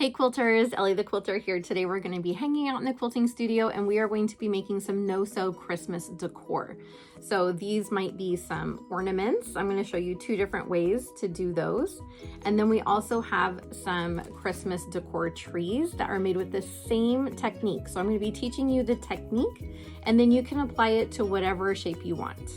Hey quilters, Ellie the Quilter here. Today we're going to be hanging out in the quilting studio and we are going to be making some No Sew Christmas decor. So these might be some ornaments. I'm going to show you two different ways to do those. And then we also have some Christmas decor trees that are made with the same technique. So I'm going to be teaching you the technique and then you can apply it to whatever shape you want.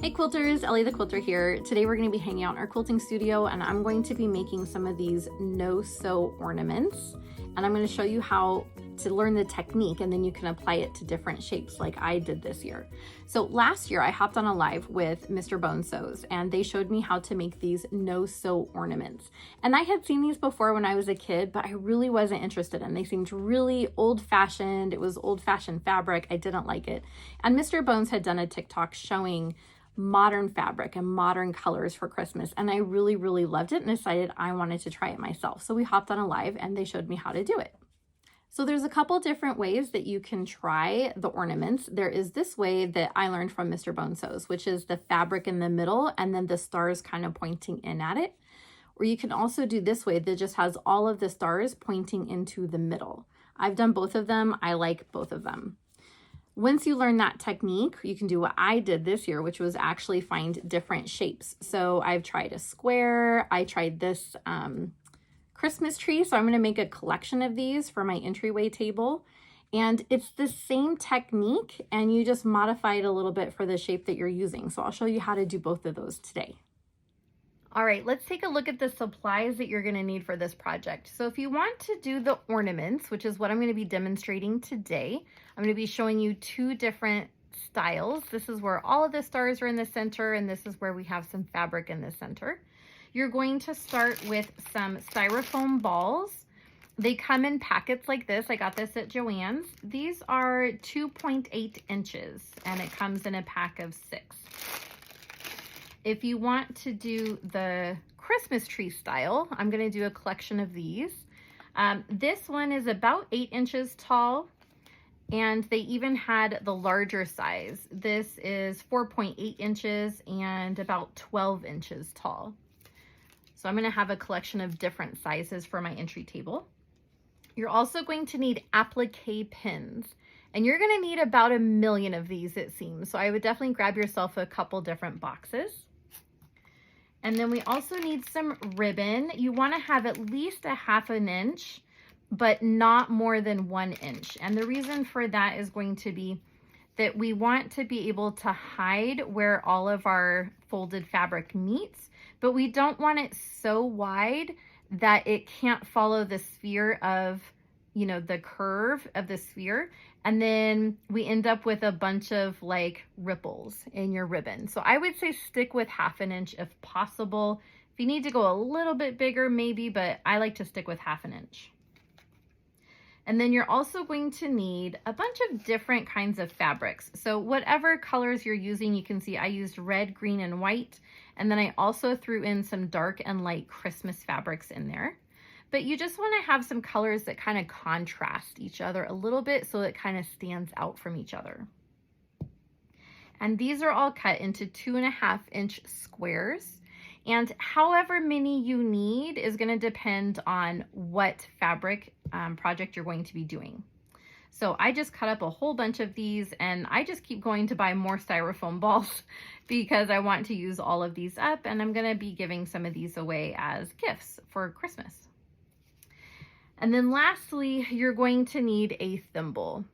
Hey quilters, Ellie the Quilter here. Today we're going to be hanging out in our quilting studio and I'm going to be making some of these no-sew ornaments. And I'm going to show you how to learn the technique and then you can apply it to different shapes like I did this year. So last year I hopped on a live with Mr. Bone Sews and they showed me how to make these no-sew ornaments. And I had seen these before when I was a kid, but I really wasn't interested in. They seemed really old-fashioned. It was old-fashioned fabric. I didn't like it. And Mr. Bones had done a TikTok showing modern fabric and modern colors for Christmas. And I really loved it and decided I wanted to try it myself. So we hopped on a live and they showed me how to do it. So there's a couple different ways that you can try the ornaments. There is this way that I learned from Mr. Bone Sews, which is the fabric in the middle and then the stars kind of pointing in at it. Or you can also do this way that just has all of the stars pointing into the middle. I've done both of them. I like both of them. Once you learn that technique, you can do what I did this year, which was actually find different shapes. So I've tried a square, I tried this Christmas tree. So I'm going to make a collection of these for my entryway table. And it's the same technique and you just modify it a little bit for the shape that you're using. So I'll show you how to do both of those today. All right, let's take a look at the supplies that you're going to need for this project. So if you want to do the ornaments, which is what I'm going to be demonstrating today, I'm going to be showing you two different styles. This is where all of the stars are in the center, and this is where we have some fabric in the center. You're going to start with some styrofoam balls. They come in packets like this. I got this at Joann's. These are 2.8 inches, and it comes in a pack of 6. If you want to do the Christmas tree style, I'm going to do a collection of these. This one is about 8 inches tall, and they even had the larger size. This is 4.8 inches and about 12 inches tall. So I'm going to have a collection of different sizes for my entry table. You're also going to need applique pins. And you're going to need about 1 million of these, it seems. So I would definitely grab yourself a couple different boxes. And then we also need some ribbon. You want to have at least 1/2 inch, but not more than 1 inch. And the reason for that is going to be that we want to be able to hide where all of our folded fabric meets, but we don't want it so wide that it can't follow the sphere of, you know, the curve of the sphere. And then we end up with a bunch of like ripples in your ribbon. So I would say stick with 1/2 inch if possible. If you need to go a little bit bigger, maybe, but I like to stick with 1/2 inch. And then you're also going to need a bunch of different kinds of fabrics. So whatever colors you're using, you can see I used red, green, and white. And then I also threw in some dark and light Christmas fabrics in there. But you just want to have some colors that kind of contrast each other a little bit so it kind of stands out from each other. And these are all cut into 2.5 inch squares. And however many you need is going to depend on what fabric project you're going to be doing. So I just cut up a whole bunch of these and I just keep going to buy more styrofoam balls because I want to use all of these up and I'm going to be giving some of these away as gifts for Christmas. And then lastly, you're going to need a thimble.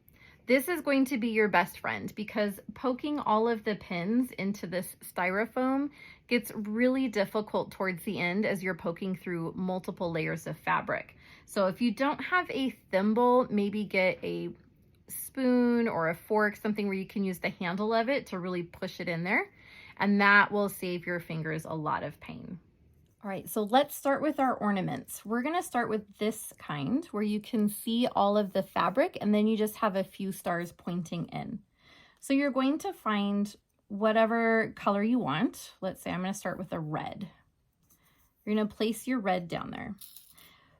This is going to be your best friend because poking all of the pins into this styrofoam gets really difficult towards the end as you're poking through multiple layers of fabric. So if you don't have a thimble, maybe get a spoon or a fork, something where you can use the handle of it to really push it in there. And that will save your fingers a lot of pain. All right, so let's start with our ornaments. We're going to start with this kind where you can see all of the fabric and then you just have a few stars pointing in. So you're going to find whatever color you want. Let's say I'm going to start with a red. You're going to place your red down there.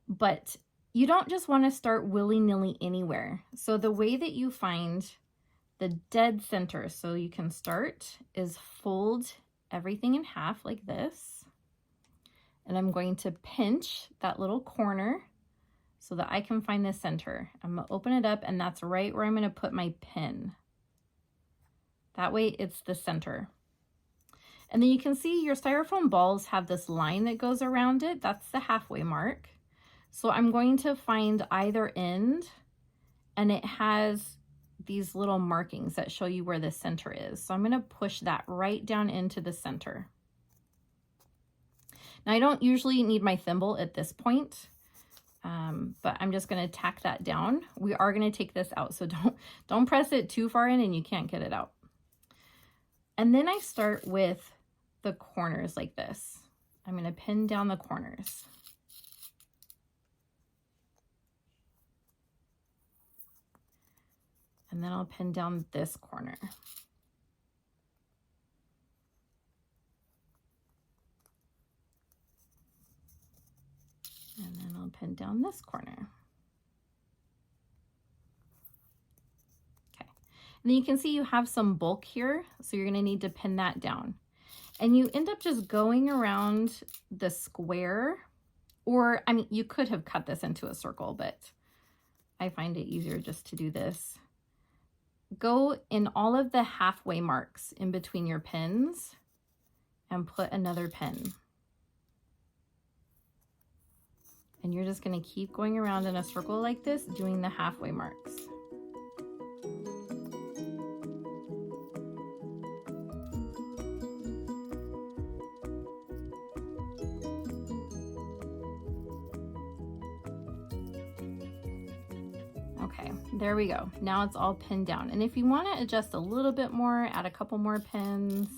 But you don't just want to start willy-nilly anywhere. So the way that you find the dead center. So you can start is fold everything in half like this. And I'm going to pinch that little corner so that I can find the center. I'm gonna open it up, and that's right where I'm gonna put my pin. That way it's the center. And then you can see your styrofoam balls have this line that goes around it. That's the halfway mark. So I'm going to find either end, and it has these little markings that show you where the center is. So I'm gonna push that right down into the center. Now I don't usually need my thimble at this point, but I'm just gonna tack that down. We are gonna take this out, so don't press it too far in and you can't get it out. And then I start with the corners like this. I'm gonna pin down the corners. And then I'll pin down this corner. And then I'll pin down this corner. Okay. And then you can see you have some bulk here, so you're gonna need to pin that down. And you end up just going around the square, or I mean, you could have cut this into a circle, but I find it easier just to do this. Go in all of the halfway marks in between your pins and put another pin. And you're just gonna keep going around in a circle like this, doing the halfway marks. Okay, there we go. Now it's all pinned down. And if you want to adjust a little bit more, add a couple more pins,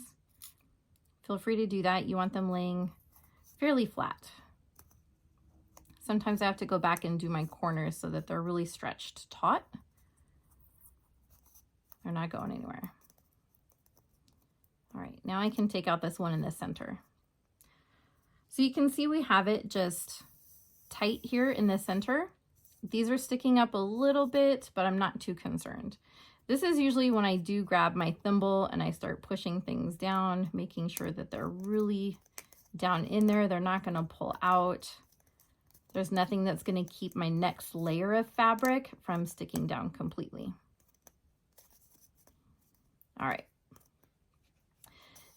feel free to do that. You want them laying fairly flat. Sometimes I have to go back and do my corners so that they're really stretched taut. They're not going anywhere. All right, now I can take out this one in the center. So you can see we have it just tight here in the center. These are sticking up a little bit, but I'm not too concerned. This is usually when I do grab my thimble and I start pushing things down, making sure that they're really down in there. They're not gonna pull out. There's nothing that's gonna keep my next layer of fabric from sticking down completely. All right.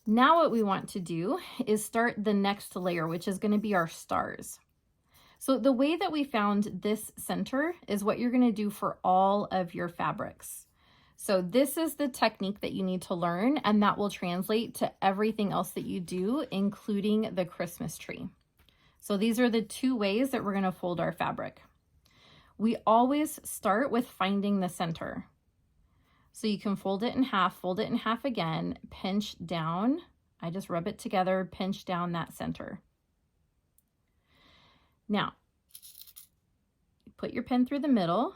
Now what we want to do is start the next layer, which is gonna be our stars. So the way that we found this center is what you're gonna do for all of your fabrics. So this is the technique that you need to learn, and that will translate to everything else that you do, including the Christmas tree. So these are the two ways that we're gonna fold our fabric. We always start with finding the center. So you can fold it in half again, pinch down. I just rub it together, pinch down that center. Now, you put your pin through the middle,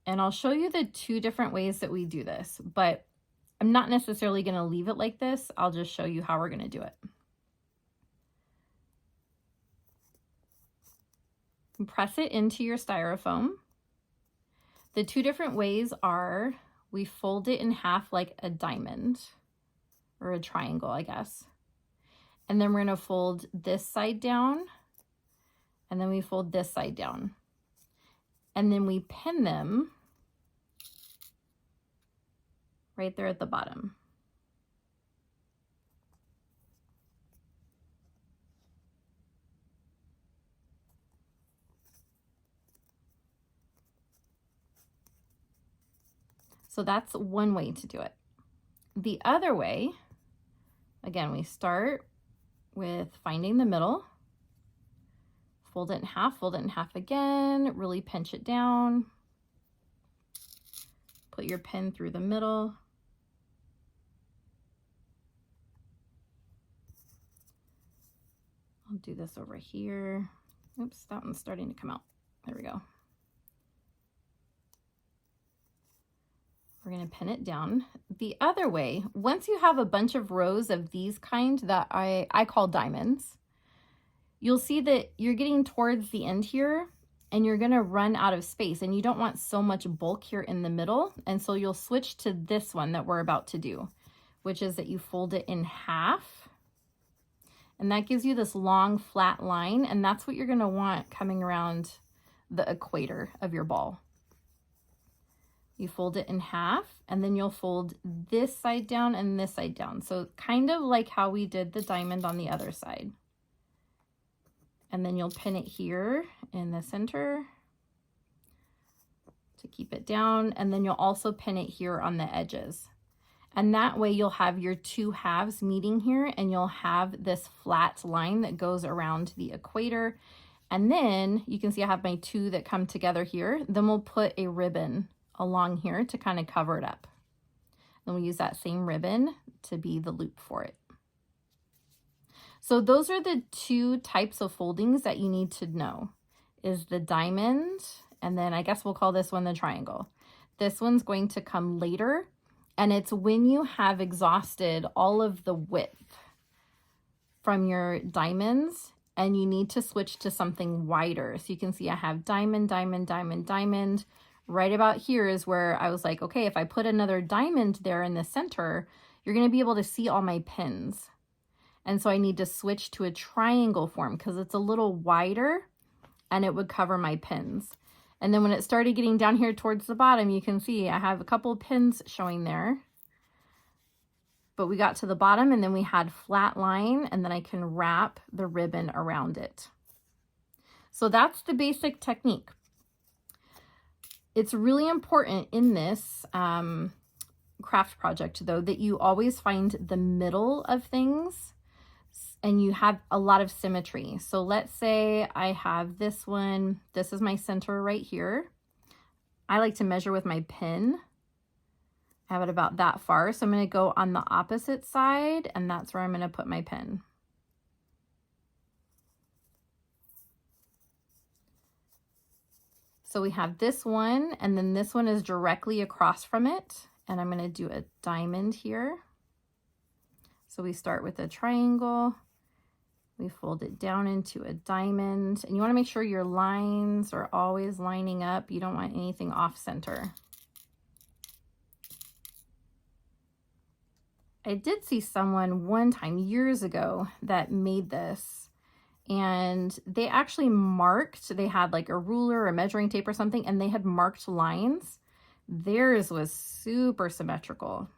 and I'll show you the two different ways that we do this, but I'm not necessarily gonna leave it like this. I'll just show you how we're gonna do it. Press it into your styrofoam. The two different ways are we fold it in half like a diamond or a triangle, I guess. And then we're gonna fold this side down, and then we fold this side down. And then we pin them right there at the bottom. So that's one way to do it. The other way, again, we start with finding the middle, fold it in half again, really pinch it down, put your pin through the middle. I'll do this over here. Oops, that one's starting to come out. There we go. We're gonna pin it down. The other way, once you have a bunch of rows of these kind that I call diamonds, you'll see that you're getting towards the end here and you're gonna run out of space, and you don't want so much bulk here in the middle. And so you'll switch to this one that we're about to do, which is that you fold it in half. And that gives you this long flat line, and that's what you're gonna want coming around the equator of your ball. You fold it in half, and then you'll fold this side down and this side down. So kind of like how we did the diamond on the other side. And then you'll pin it here in the center to keep it down. And then you'll also pin it here on the edges. And that way you'll have your two halves meeting here, and you'll have this flat line that goes around the equator. And then you can see I have my two that come together here. Then we'll put a ribbon along here to kind of cover it up. Then we'll use that same ribbon to be the loop for it. So those are the two types of foldings that you need to know, is the diamond, and then I guess we'll call this one the triangle. This one's going to come later, and it's when you have exhausted all of the width from your diamonds and you need to switch to something wider. So you can see I have diamond, diamond, diamond, diamond. Right about here is where I was like, okay, if I put another diamond there in the center, you're going to be able to see all my pins. And so I need to switch to a triangle form because it's a little wider and it would cover my pins. And then when it started getting down here towards the bottom, you can see I have a couple of pins showing there. But we got to the bottom and then we had flat line, and then I can wrap the ribbon around it. So that's the basic technique. It's really important in this craft project, though, that you always find the middle of things and you have a lot of symmetry. So let's say I have this one. This is my center right here. I like to measure with my pin. I have it about that far. So I'm going to go on the opposite side, and that's where I'm going to put my pin. So we have this one, and then this one is directly across from it. And I'm going to do a diamond here. So we start with a triangle. We fold it down into a diamond, and you want to make sure your lines are always lining up. You don't want anything off center. I did see someone one time years ago that made this, and they actually marked, they had like a ruler or measuring tape or something, and they had marked lines. Theirs was super symmetrical.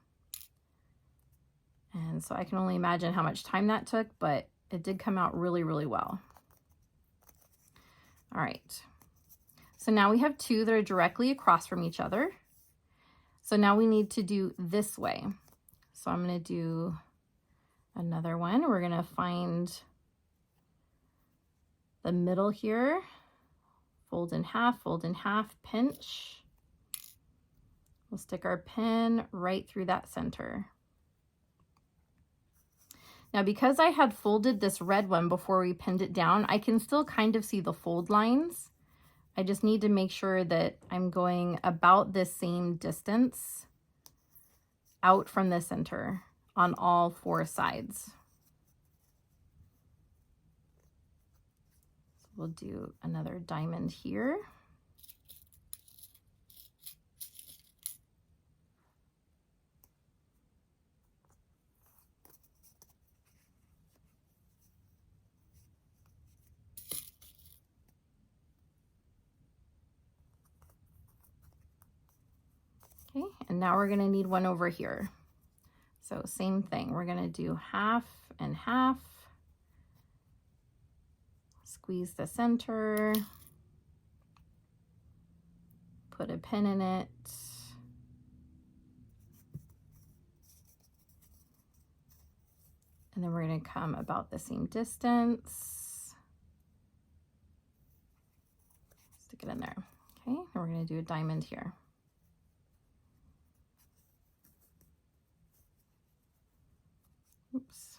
And so I can only imagine how much time that took, but it did come out really, really well. All right. So now we have two that are directly across from each other. So now we need to do this way. So I'm going to do another one. We're going to find the middle here, fold in half, pinch. We'll stick our pin right through that center. Now, because I had folded this red one before we pinned it down, I can still kind of see the fold lines. I just need to make sure that I'm going about the same distance out from the center on all four sides. So we'll do another diamond here. Okay, and now we're going to need one over here. So same thing, we're going to do half and half. Squeeze the center. Put a pin in it. And then we're going to come about the same distance. Stick it in there. Okay, and we're going to do a diamond here. Oops.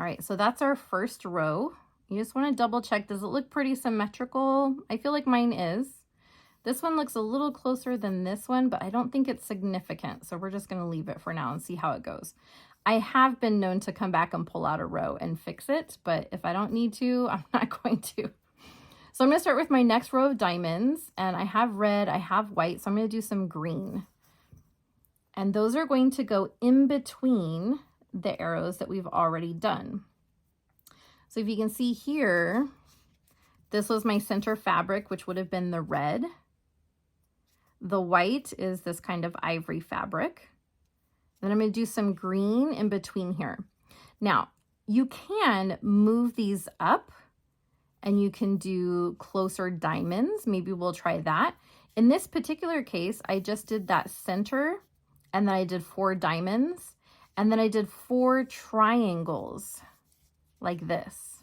All right, so that's our first row. You just want to double check. Does it look pretty symmetrical? I feel like mine is. This one looks a little closer than this one, but I don't think it's significant. So we're just going to leave it for now and see how it goes. I have been known to come back and pull out a row and fix it, but if I don't need to, I'm not going to. So I'm going to start with my next row of diamonds, and I have red, I have white, so I'm going to do some green. And those are going to go in between the arrows that we've already done. So if you can see here, this was my center fabric, which would have been the red. The white is this kind of ivory fabric. Then I'm going to do some green in between here. Now, you can move these up and you can do closer diamonds. Maybe we'll try that. In this particular case, I just did that center, and then I did 4 diamonds, and then I did 4 triangles like this.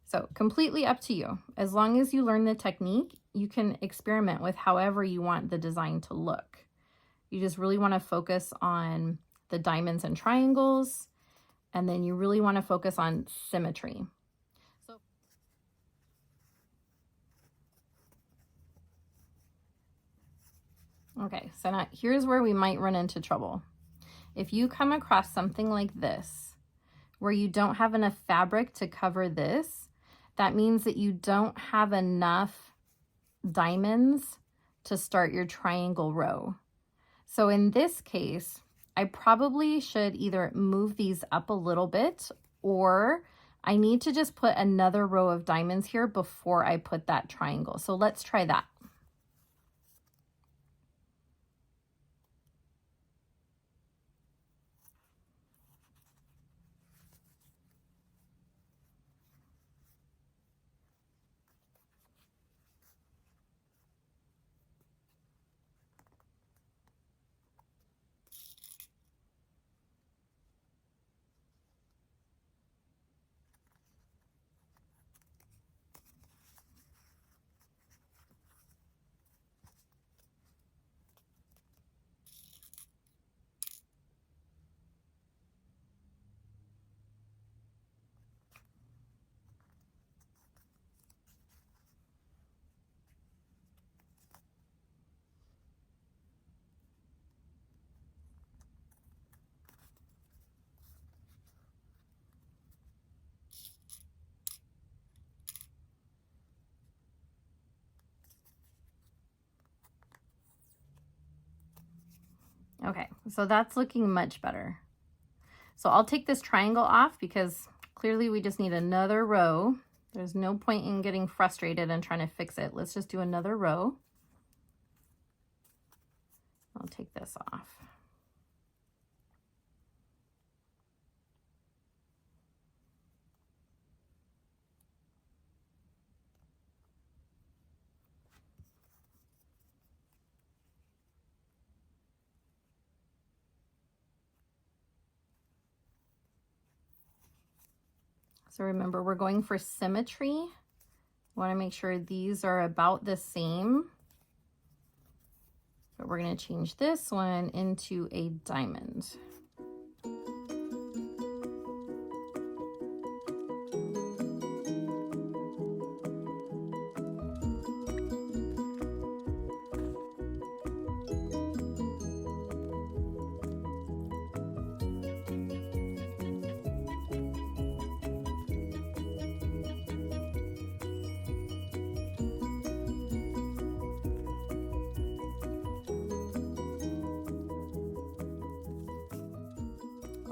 So completely up to you. As long as you learn the technique, you can experiment with however you want the design to look. You just really want to focus on the diamonds and triangles, and then you really want to focus on symmetry. Okay, so now here's where we might run into trouble. If you come across something like this, where you don't have enough fabric to cover this, that means that you don't have enough diamonds to start your triangle row. So in this case, I probably should either move these up a little bit, or I need to just put another row of diamonds here before I put that triangle. So let's try that. Okay, so that's looking much better. So I'll take this triangle off because clearly we just need another row. There's no point in getting frustrated and trying to fix it. Let's just do another row. I'll take this off. So remember, we're going for symmetry. Want to make sure these are about the same. But we're going to change this one into a diamond.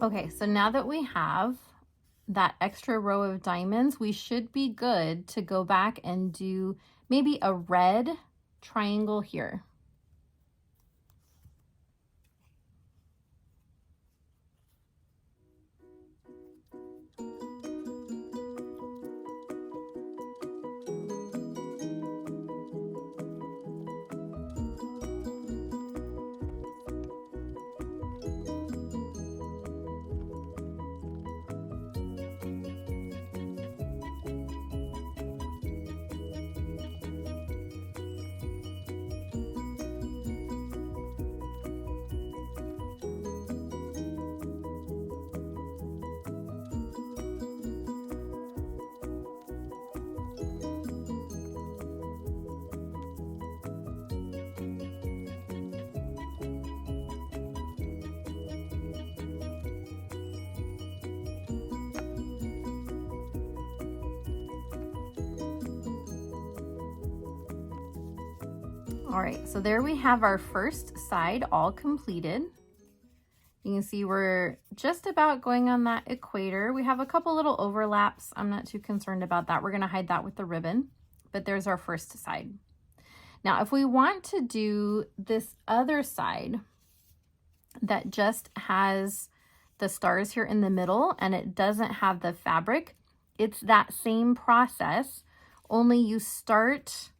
Okay, so now that we have that extra row of diamonds, we should be good to go back and do maybe a red triangle here. All right, so there we have our first side all completed. You can see we're just about going on that equator. We have a couple little overlaps. I'm not too concerned about that. We're gonna hide that with the ribbon, but there's our first side. Now, if we want to do this other side that just has the stars here in the middle and it doesn't have the fabric, it's that same process, only you start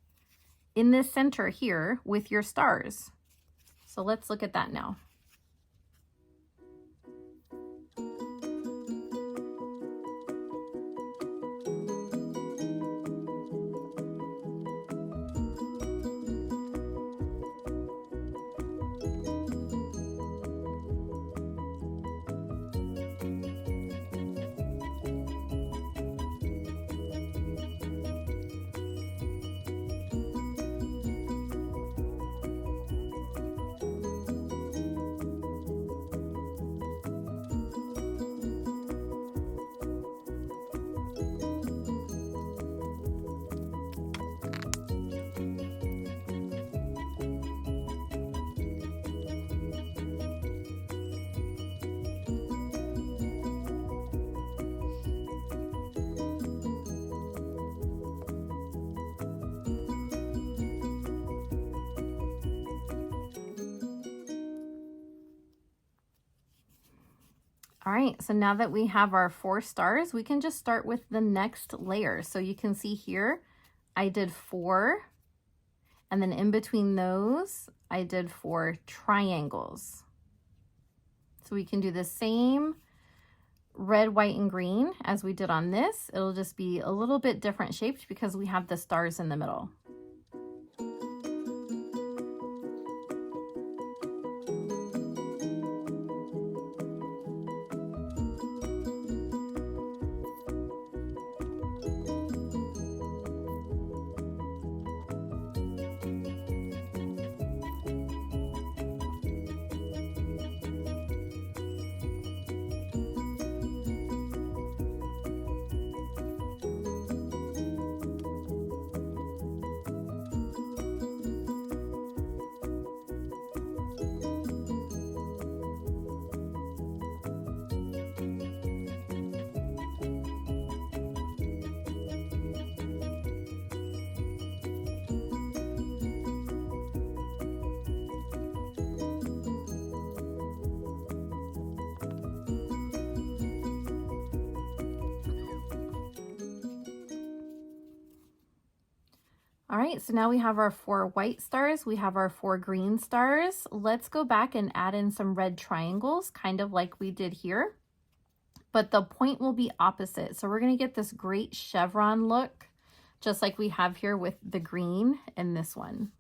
in the center here with your stars. So let's look at that now. All right, so now that we have our 4 stars, we can just start with the next layer. So you can see here, I did 4, and then in between those, I did 4 triangles. So we can do the same red, white, and green as we did on this. It'll just be a little bit different shaped because we have the stars in the middle. All right, so now we have our 4 white stars, we have our 4 green stars. Let's go back and add in some red triangles, kind of like we did here, but the point will be opposite. So we're gonna get this great chevron look, just like we have here with the green in this one.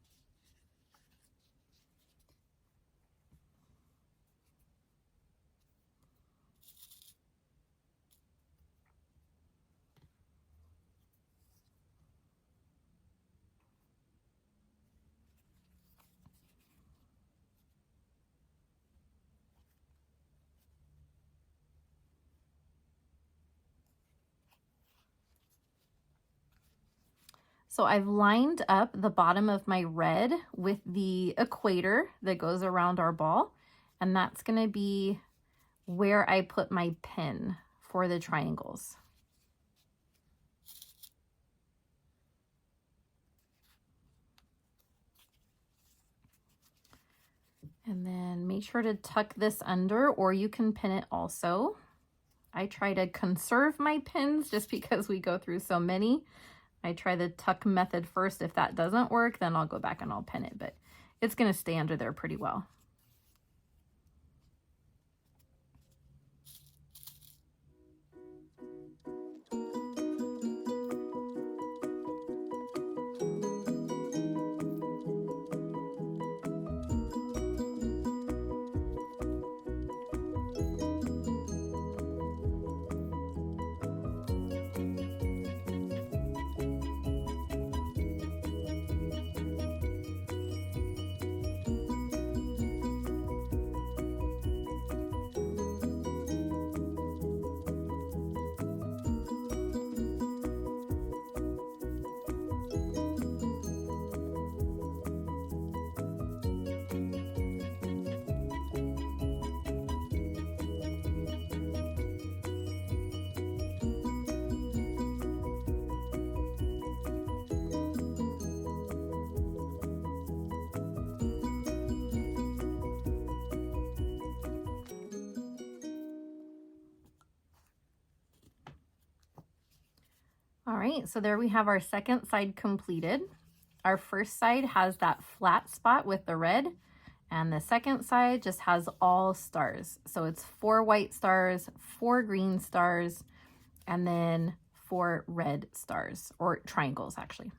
So I've lined up the bottom of my red with the equator that goes around our ball, and that's going to be where I put my pin for the triangles. And then make sure to tuck this under, or you can pin it also. I try to conserve my pins just because we go through so many. I try the tuck method first. If that doesn't work, then I'll go back and I'll pin it, but it's going to stay under there pretty well. right, so there we have our second side completed. Our first side has that flat spot with the red, and the second side just has all stars. So it's 4 white stars, 4 green stars, and then 4 red stars, or triangles actually.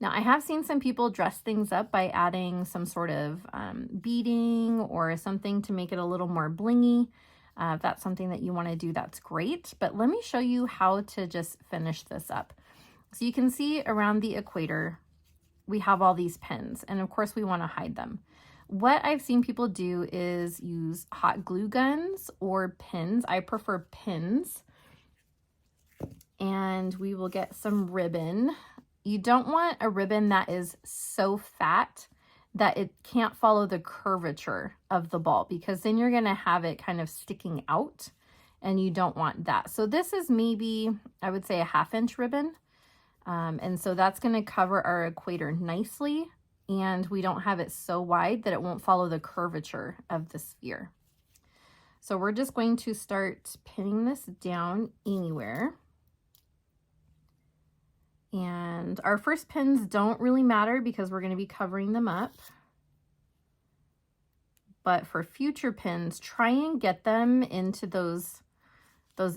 Now I have seen some people dress things up by adding some sort of beading or something to make it a little more blingy. If that's something that you want to do, that's great. But let me show you how to just finish this up. So you can see around the equator, we have all these pins, and of course we want to hide them. What I've seen people do is use hot glue guns or pins. I prefer pins. And we will get some ribbon. You don't want a ribbon that is so fat that it can't follow the curvature of the ball, because then you're going to have it kind of sticking out, and you don't want that. So this is maybe, I would say, a 1/2 inch ribbon. And so that's going to cover our equator nicely, and we don't have it so wide that it won't follow the curvature of the sphere. So we're just going to start pinning this down anywhere. And our first pins don't really matter because we're going to be covering them up. But for future pins, try and get them into those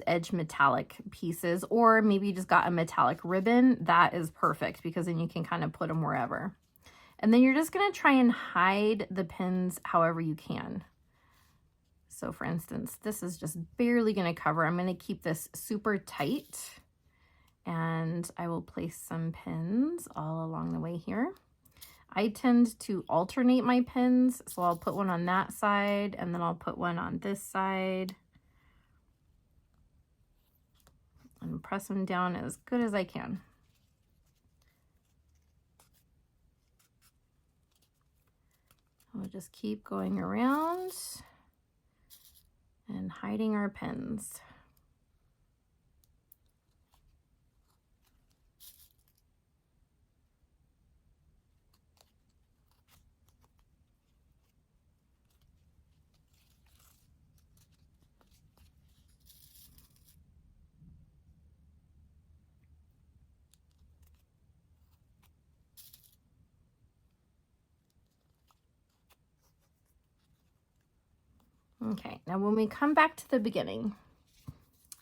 edge metallic pieces, or maybe you just got a metallic ribbon. That is perfect, because then you can kind of put them wherever. And then you're just going to try and hide the pins however you can. So for instance, this is just barely going to cover. I'm going to keep this super tight. And I will place some pins all along the way here. I tend to alternate my pins, so I'll put one on that side, and then I'll put one on this side. And press them down as good as I can. We'll just keep going around and hiding our pins. Okay, now when we come back to the beginning,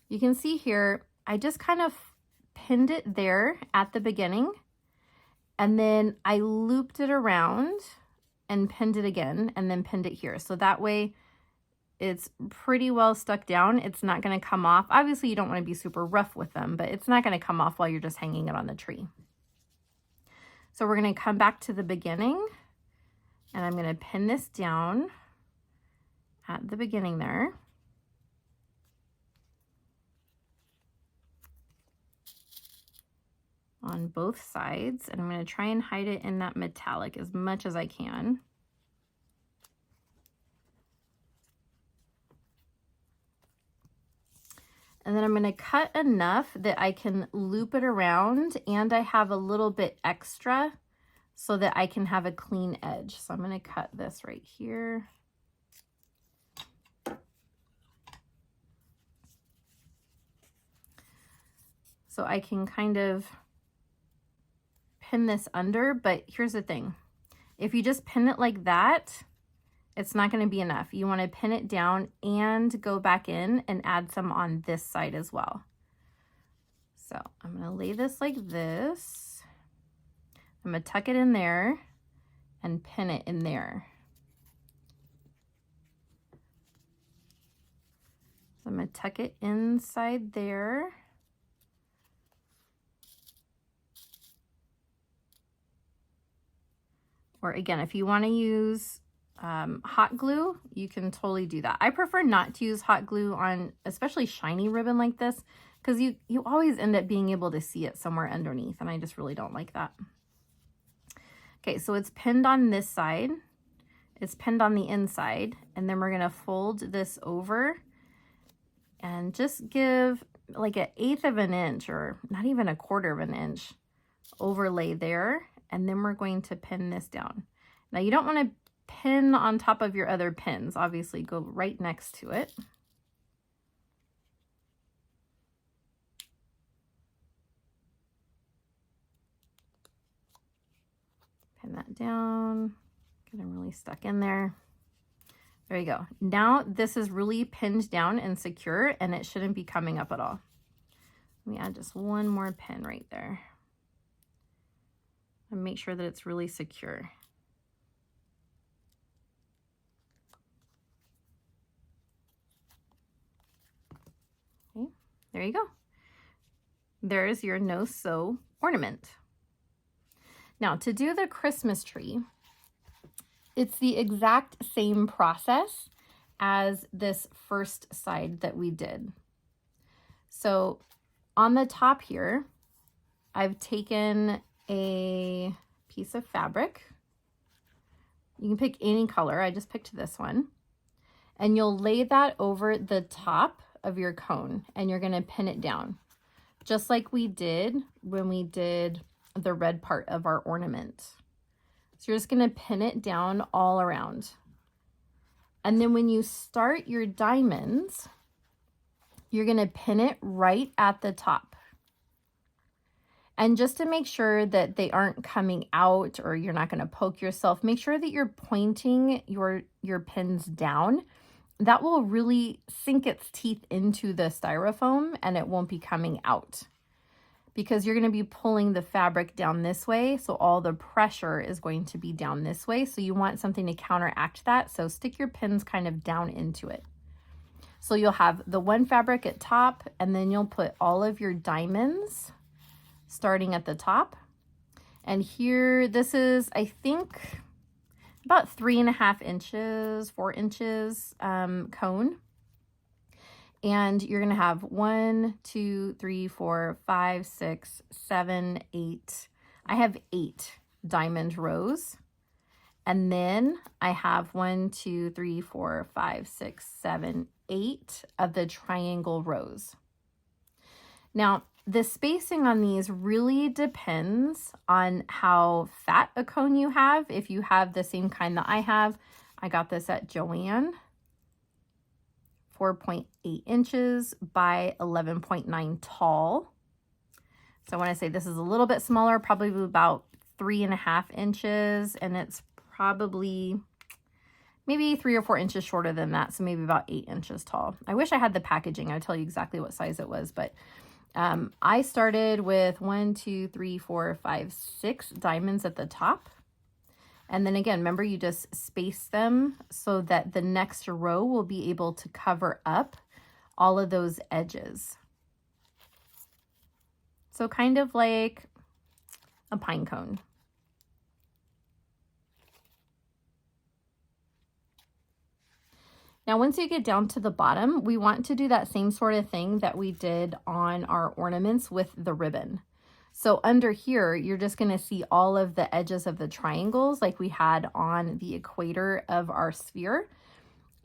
you can see here, I just kind of pinned it there at the beginning, and then I looped it around and pinned it again, and then pinned it here. So that way it's pretty well stuck down. It's not going to come off. Obviously you don't want to be super rough with them, but it's not going to come off while you're just hanging it on the tree. So we're going to come back to the beginning, and I'm going to pin this down at the beginning there. On both sides, and I'm going to try and hide it in that metallic as much as I can. And then I'm going to cut enough that I can loop it around, and I have a little bit extra so that I can have a clean edge. So I'm going to cut this right here. So I can kind of pin this under, but here's the thing. If you just pin it like that, it's not going to be enough. You want to pin it down and go back in and add some on this side as well. So I'm going to lay this like this. I'm going to tuck it in there and pin it in there. So I'm going to tuck it inside there. Or again, if you want to use hot glue, you can totally do that. I prefer not to use hot glue on especially shiny ribbon like this, because you always end up being able to see it somewhere underneath, and I just really don't like that. Okay, so it's pinned on this side, it's pinned on the inside, and then we're going to fold this over and just give like 1/8 of an inch, or not even 1/4 of an inch overlay there. And then we're going to pin this down. Now you don't want to pin on top of your other pins. Obviously go right next to it. Pin that down, get them really stuck in there. There you go. Now this is really pinned down and secure, and it shouldn't be coming up at all. Let me add just one more pin right there. And make sure that it's really secure. Okay, there you go. There's your No Sew ornament. Now to do the Christmas tree, it's the exact same process as this first side that we did. So on the top here, I've taken a piece of fabric. You can pick any color. I just picked this one. And you'll lay that over the top of your cone, and you're going to pin it down, just like we did when we did the red part of our ornament. So you're just going to pin it down all around. And then when you start your diamonds, you're going to pin it right at the top. And just to make sure that they aren't coming out or you're not going to poke yourself, make sure that you're pointing your pins down. That will really sink its teeth into the styrofoam and it won't be coming out, because you're going to be pulling the fabric down this way. So all the pressure is going to be down this way. So you want something to counteract that. So stick your pins kind of down into it. So you'll have the one fabric at top, and then you'll put all of your diamonds starting at the top. And here, this is, I think, about 3.5 inches, 4 inches cone. And you're gonna have 1, 2, 3, 4, 5, 6, 7, 8. I have 8 diamond rows. And then I have 1, 2, 3, 4, 5, 6, 7, 8 of the triangle rows. Now, the spacing on these really depends on how fat a cone you have. If you have the same kind that I have, I got this at Joann, 4.8 inches by 11.9 tall. So when I say this is a little bit smaller, probably about 3.5 inches, and it's probably maybe 3 or 4 inches shorter than that, so maybe about 8 inches tall. I wish I had the packaging. I would tell you exactly what size it was, but I started with 1, 2, 3, 4, 5, 6 diamonds at the top. And then again, remember, you just space them so that the next row will be able to cover up all of those edges. So kind of like a pine cone. Now, once you get down to the bottom, we want to do that same sort of thing that we did on our ornaments with the ribbon. So under here, you're just going to see all of the edges of the triangles like we had on the equator of our sphere.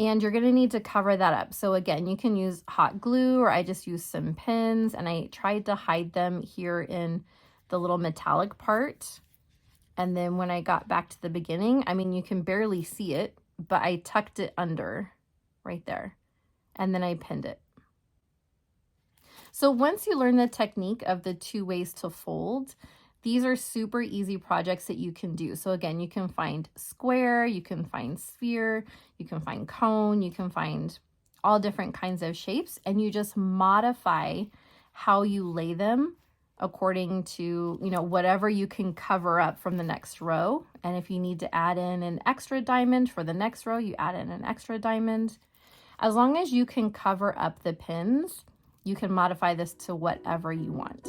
And you're going to need to cover that up. So again, you can use hot glue, or I just used some pins, and I tried to hide them here in the little metallic part. And then when I got back to the beginning, I mean, you can barely see it, but I tucked it under right there, and then I pinned it. So once you learn the technique of the 2 ways to fold, these are super easy projects that you can do. So again, you can find square, you can find sphere, you can find cone, you can find all different kinds of shapes, and you just modify how you lay them according to, you know, whatever you can cover up from the next row. And if you need to add in an extra diamond for the next row, you add in an extra diamond. As long as you can cover up the pins, you can modify this to whatever you want.